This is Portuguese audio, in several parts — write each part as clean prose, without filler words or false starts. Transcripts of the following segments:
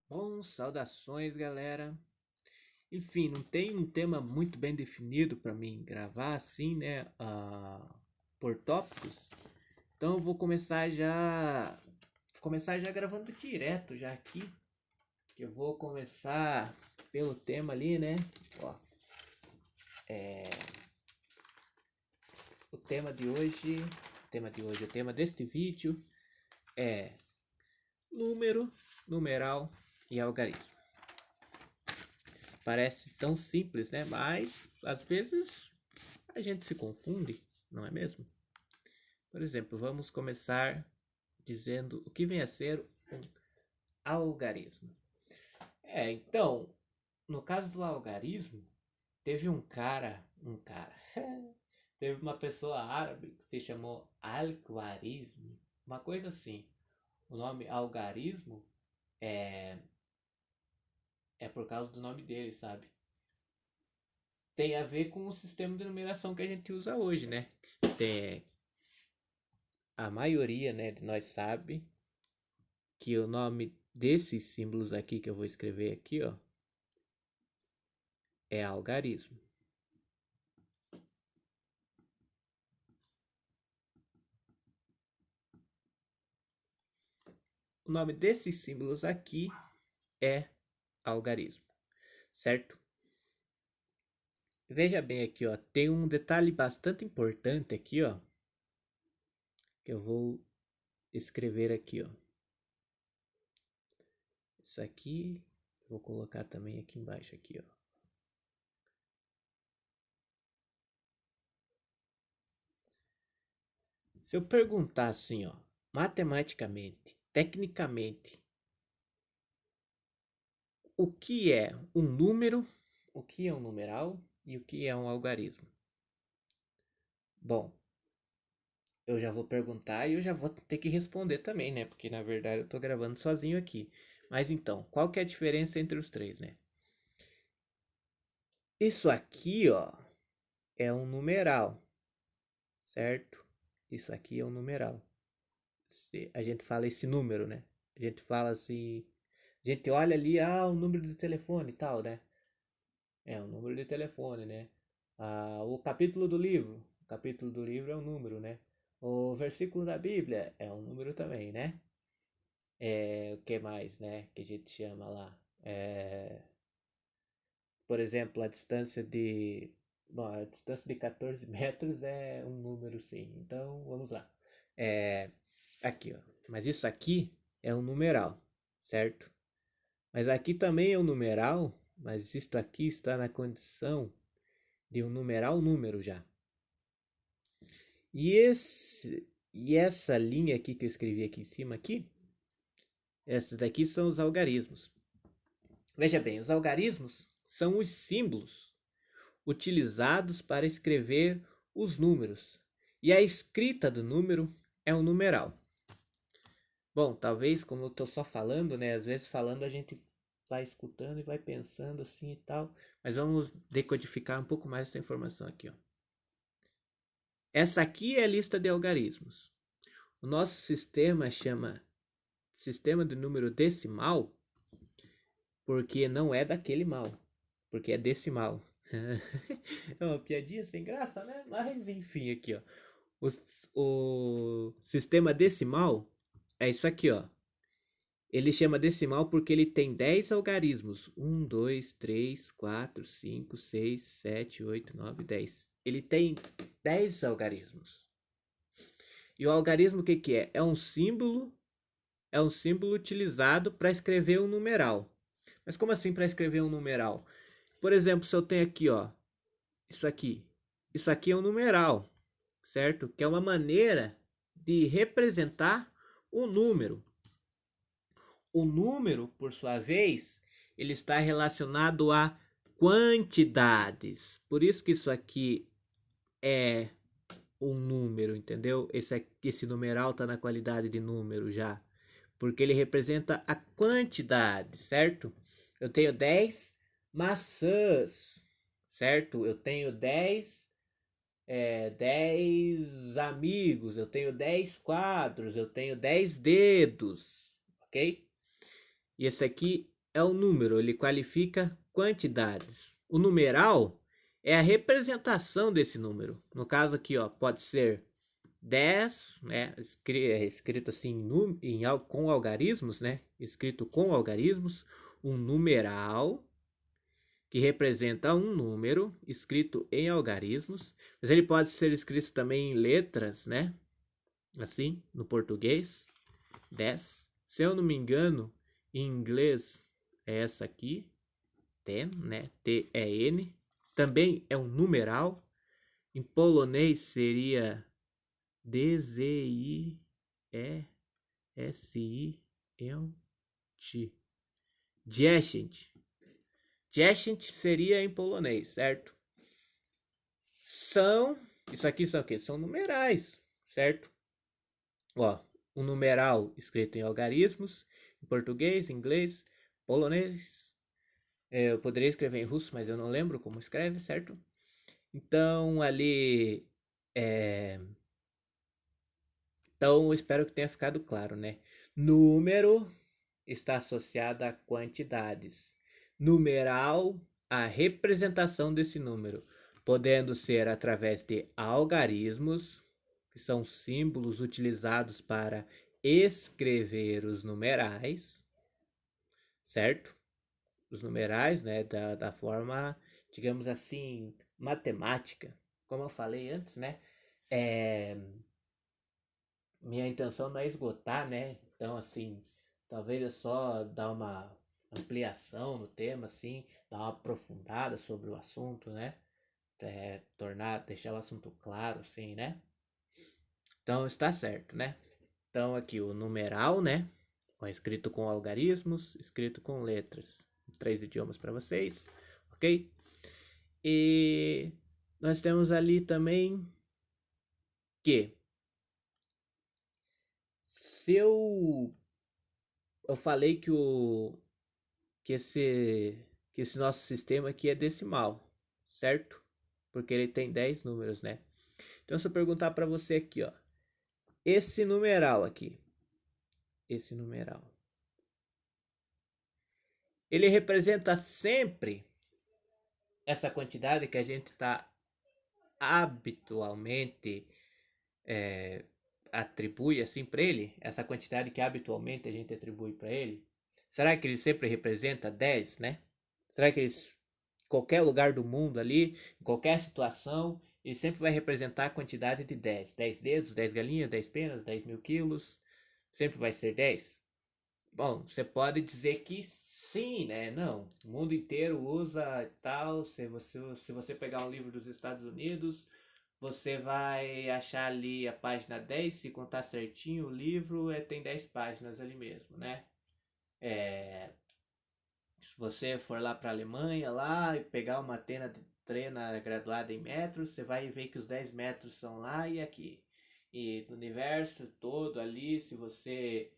Bom, saudações, galera. Enfim, não tem um tema muito bem definido para mim gravar assim, né? Por tópicos. Então eu vou começar já gravando direto já aqui, que eu vou começar pelo tema ali, né? Ó, o tema deste vídeo é número, numeral e algarismo. Parece tão simples, né? Mas às vezes a gente se confunde, não é mesmo? Por exemplo, vamos começar dizendo o que vem a ser um algarismo. Então, no caso do algarismo, teve teve uma pessoa árabe que se chamou Al-Khwarizmi, uma coisa assim. O nome algarismo é, é por causa do nome dele, sabe? Tem a ver com o sistema de numeração que a gente usa hoje, né? Tem, a maioria, né, de nós sabe que o nome desses símbolos aqui que eu vou escrever aqui, ó, é algarismo. O nome desses símbolos aqui é algarismo, certo? Veja bem aqui, ó, tem um detalhe bastante importante aqui, ó, que eu vou escrever aqui, ó. Isso aqui, vou colocar também aqui embaixo aqui, ó. Se eu perguntar assim, ó, matematicamente, tecnicamente, o que é um número, o que é um numeral e o que é um algarismo? Bom, eu já vou perguntar e eu já vou ter que responder também, né? Porque na verdade eu tô gravando sozinho aqui. Mas então, qual que é a diferença entre os três, né? Isso aqui, ó, é um numeral, certo? Isso aqui é um numeral. A gente fala esse número, né? A gente fala assim, a gente olha ali, o número de telefone e tal, né? É o número de telefone, né? O capítulo do livro é um número, né? O versículo da Bíblia é um número também, né? O que mais, né? Que a gente chama lá. Por exemplo, Bom, a distância de 14 metros é um número, sim. Então, vamos lá. É, aqui, ó. Mas isso aqui é um numeral, certo? Mas aqui também é um numeral, mas isto aqui está na condição de um numeral número já. E essa linha aqui que eu escrevi aqui em cima aqui, essas daqui são os algarismos. Veja bem, os algarismos são os símbolos utilizados para escrever os números. E a escrita do número é um numeral. Bom, talvez como eu estou só falando, né? Às vezes falando a gente vai escutando e vai pensando assim e tal. Mas vamos decodificar um pouco mais essa informação aqui, ó. Essa aqui é a lista de algarismos. O nosso sistema chama sistema de número decimal porque não é daquele mal, porque é decimal. É uma piadinha sem graça, né? Mas enfim, aqui, ó. O sistema decimal é isso aqui, ó. Ele chama decimal porque ele tem 10 algarismos. Um, 2, 3, 4, 5, 6, 7, 8, 9, 10. Ele tem 10 algarismos. E o algarismo o que que é? É um símbolo utilizado para escrever um numeral. Mas como assim para escrever um numeral? Por exemplo, se eu tenho aqui, ó, isso aqui. Isso aqui é um numeral, certo? Que é uma maneira de representar o número. O número, por sua vez, ele está relacionado a quantidades. Por isso que isso aqui é um número, entendeu? Esse numeral está na qualidade de número já. Porque ele representa a quantidade, certo? Eu tenho 10 maçãs, certo? Eu tenho 10 amigos, eu tenho 10 quadros, eu tenho 10 dedos, ok? E esse aqui é o número, ele qualifica quantidades. O numeral é a representação desse número. No caso aqui, ó, pode ser 10, né, escrito assim com algarismos, né, escrito com algarismos, um numeral que representa um número escrito em algarismos, mas ele pode ser escrito também em letras, né, assim, no português, 10. Se eu não me engano, em inglês é essa aqui, ten, né, T-E-N, também é um numeral. Em polonês seria D-Z-I-E-S-I-N-T. 10. 10 seria em polonês, certo? Isso aqui são o quê? São numerais, certo? Ó, um numeral escrito em algarismos, em português, inglês, polonês. Eu poderia escrever em russo, mas eu não lembro como escreve, certo? Então, ali. Então, eu espero que tenha ficado claro, né? Número está associado a quantidades. Numeral, a representação desse número, podendo ser através de algarismos, que são símbolos utilizados para escrever os numerais, certo? Os numerais, né, da forma, digamos assim, matemática. Como eu falei antes, né, minha intenção não é esgotar, né, então, assim, talvez eu só dar uma ampliação no tema, assim, dar uma aprofundada sobre o assunto, né, deixar o assunto claro, assim, né. Então, está certo, né. Então, aqui o numeral, né, escrito com algarismos, escrito com letras, 3 idiomas para vocês, ok? E nós temos ali também que se eu falei que esse nosso sistema aqui é decimal, certo? Porque ele tem 10 números, né? Então se eu perguntar para você aqui, ó, esse numeral aqui, esse numeral, ele representa sempre essa quantidade que a gente está habitualmente atribui assim para ele, essa quantidade que habitualmente a gente atribui para ele, será que ele sempre representa 10, né? Será que qualquer lugar do mundo ali, em qualquer situação, ele sempre vai representar a quantidade de 10? 10 dedos, 10 galinhas, 10 penas, 10 mil quilos, sempre vai ser 10? Bom, você pode dizer que sim, né? Não, o mundo inteiro usa tal. Se você pegar um livro dos Estados Unidos, você vai achar ali a página 10, se contar certinho o livro, tem 10 páginas ali mesmo, né? Se você for lá para a Alemanha lá e pegar uma trena graduada em metros, você vai ver que os 10 metros são lá e aqui. E no universo todo ali, se você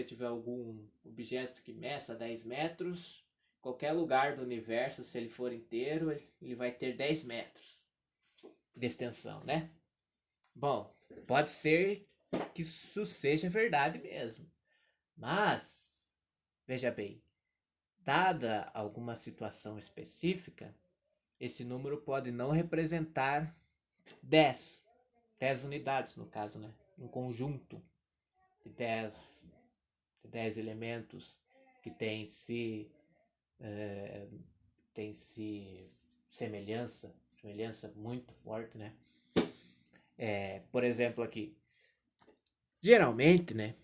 tiver algum objeto que meça 10 metros, qualquer lugar do universo, se ele for inteiro, ele vai ter 10 metros de extensão, né? Bom, pode ser que isso seja verdade mesmo, mas veja bem, dada alguma situação específica, esse número pode não representar 10 unidades no caso, né? Um conjunto de 10 elementos que tem-se semelhança muito forte, né? Por exemplo aqui, geralmente, né,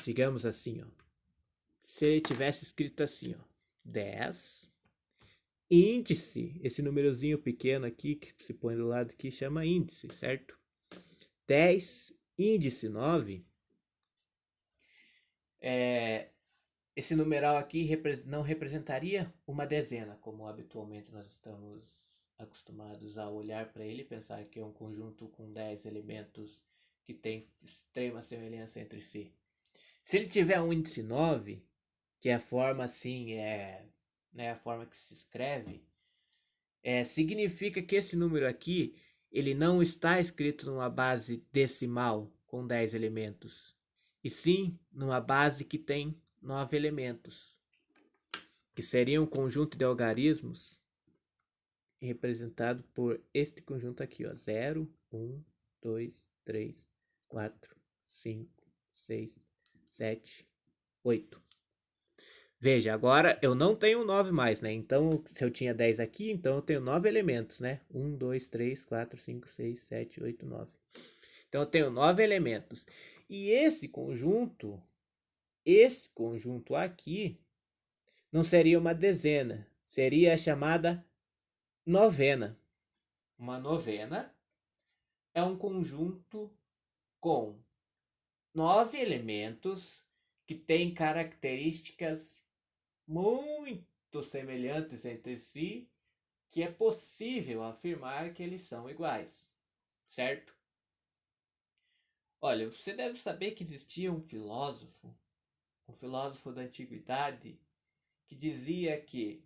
digamos assim, ó, se ele tivesse escrito assim, ó, 10, índice, esse númerozinho pequeno aqui que se põe do lado aqui chama índice, certo? 10, índice 9, esse numeral aqui não representaria uma dezena, como habitualmente nós estamos acostumados a olhar para ele e pensar que é um conjunto com 10 elementos que tem extrema semelhança entre si. Se ele tiver um índice 9, que é a forma assim, né, a forma que se escreve, significa que esse número aqui, ele não está escrito numa base decimal com 10 elementos, e sim numa base que tem 9 elementos, que seria um conjunto de algarismos representado por este conjunto aqui, ó, 0, 1, 2, 3, 4, 5, 6, 7, 8. Veja, agora eu não tenho 9 mais, né? Então, se eu tinha 10 aqui, então eu tenho 9 elementos, né? 1, 2, 3, 4, 5, 6, 7, 8, 9. Então eu tenho 9 elementos. E esse conjunto aqui, não seria uma dezena, seria a chamada novena. Uma novena é um conjunto com 9 elementos que têm características muito semelhantes entre si, que é possível afirmar que eles são iguais, certo? Olha, você deve saber que existia um filósofo da antiguidade, que dizia que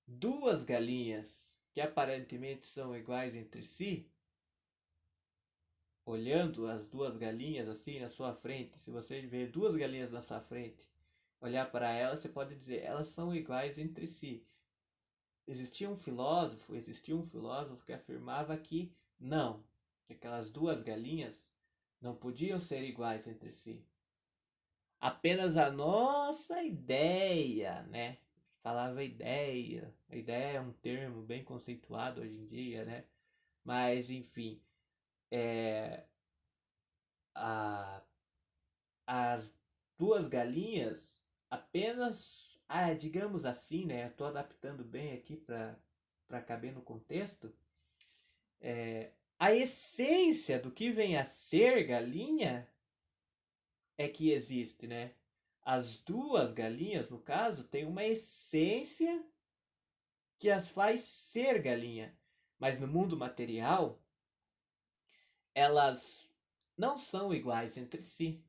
duas galinhas que aparentemente são iguais entre si, olhando as duas galinhas assim na sua frente, se você ver duas galinhas na sua frente, olhar para elas, você pode dizer, elas são iguais entre si. Existia um filósofo que afirmava que não, que aquelas duas galinhas não podiam ser iguais entre si. Apenas a nossa ideia, né? Falava ideia. A ideia é um termo bem conceituado hoje em dia, né? Mas, enfim, a, as duas galinhas apenas, digamos assim, né? Estou adaptando bem aqui para caber no contexto. A essência do que vem a ser galinha é que existe, né? As duas galinhas, no caso, têm uma essência que as faz ser galinha. Mas no mundo material, elas não são iguais entre si.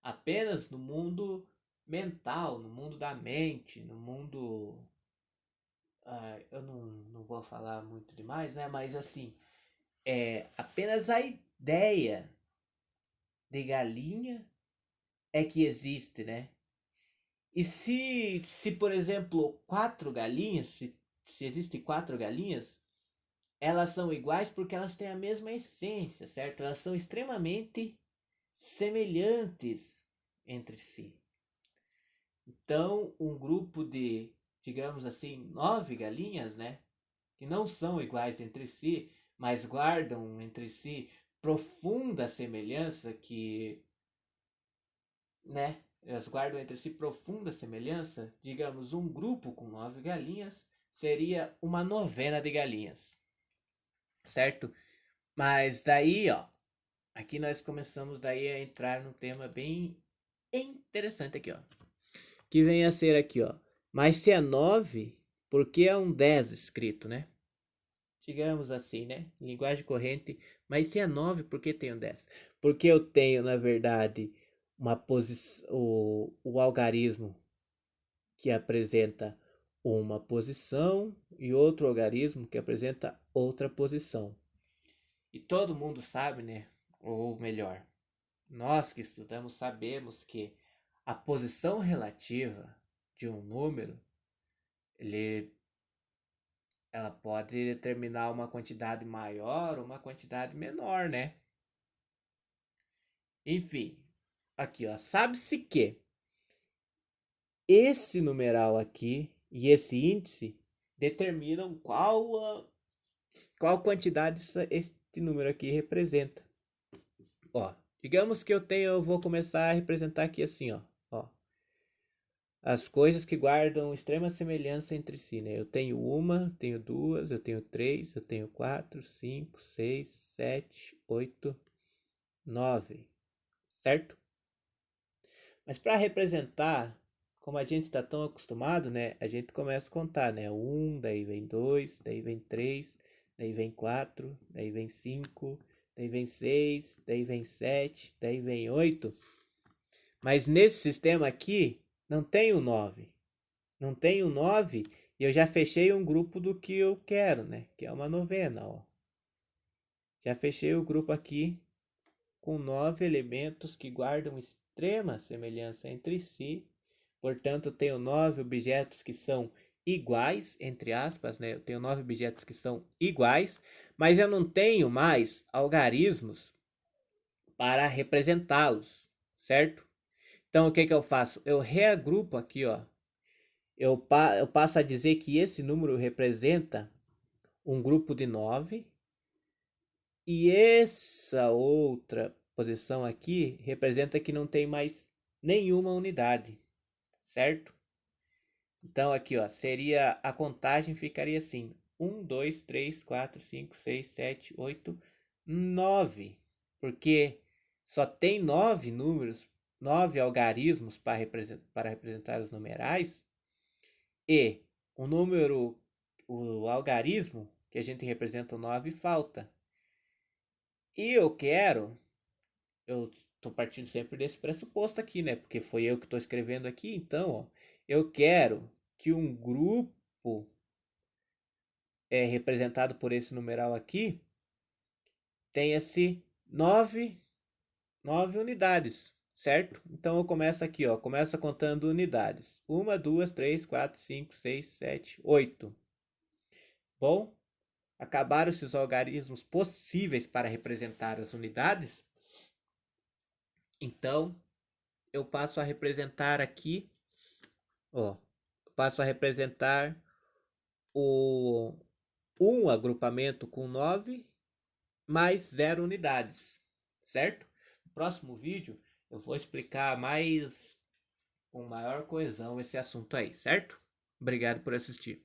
Apenas no mundo mental, no mundo da mente, no mundo. Eu não vou falar muito demais, né? Mas assim, apenas a ideia de galinha é que existe, né? E se por exemplo, quatro galinhas, se existem quatro galinhas, elas são iguais porque elas têm a mesma essência, certo? Elas são extremamente semelhantes entre si. Então, um grupo de, digamos assim, 9 galinhas, né? Que não são iguais entre si, mas guardam entre si profunda semelhança que, né? Elas guardam entre si profunda semelhança. Digamos, um grupo com 9 galinhas seria uma novena de galinhas, certo? Mas daí, ó, aqui nós começamos daí a entrar num tema bem interessante aqui, ó. Que vem a ser aqui, ó. Mas se é 9, por que é um 10 escrito, né? Digamos assim, né? Linguagem corrente. Mas se é 9, por que tem um 10? Porque eu tenho, na verdade, uma posição, o algarismo que apresenta uma posição e outro algarismo que apresenta outra posição. E todo mundo sabe, né? Ou melhor, nós que estudamos sabemos que a posição relativa de um número, ela pode determinar uma quantidade maior ou uma quantidade menor, né? Enfim, aqui ó, sabe-se que esse numeral aqui e esse índice determinam qual quantidade este número aqui representa. Ó, digamos que eu vou começar a representar aqui assim, ó. As coisas que guardam extrema semelhança entre si, né? Eu tenho uma, tenho duas, eu tenho três, eu tenho quatro, cinco, seis, sete, oito, 9, certo? Mas para representar, como a gente está tão acostumado, né? A gente começa a contar, né? Um, daí vem dois, daí vem três, daí vem quatro, daí vem cinco, daí vem seis, daí vem sete, daí vem oito. Mas nesse sistema aqui, não tem o 9. Não tem o 9 e eu já fechei um grupo do que eu quero, né? Que é uma novena, ó. Já fechei o grupo aqui com 9 elementos que guardam extrema semelhança entre si. Portanto, eu tenho 9 objetos que são iguais, entre aspas, né? Eu tenho 9 objetos que são iguais, mas eu não tenho mais algarismos para representá-los, certo? Então, o que que eu faço? Eu reagrupo aqui, ó. Eu passo a dizer que esse número representa um grupo de 9 e essa outra posição aqui representa que não tem mais nenhuma unidade, certo? Então aqui, ó, seria a contagem ficaria assim: 1, 2, 3, 4, 5, 6, 7, 8, 9. Porque só tem 9 números, 9 algarismos para representar os numerais. E o número, o algarismo que a gente representa o 9 falta. E eu estou partindo sempre desse pressuposto aqui, né? Porque foi eu que estou escrevendo aqui, então, ó, eu quero que um grupo representado por esse numeral aqui tenha-se 9 unidades, certo? Então eu começo aqui, ó, começo contando unidades. 1, 2, 3, 4, 5, 6, 7, 8. Bom, acabaram-se os algarismos possíveis para representar as unidades. Então, eu passo a representar aqui, ó, passo a representar o um agrupamento com 9 mais 0 unidades, certo? No próximo vídeo eu vou explicar mais com maior coesão esse assunto aí, certo? Obrigado por assistir.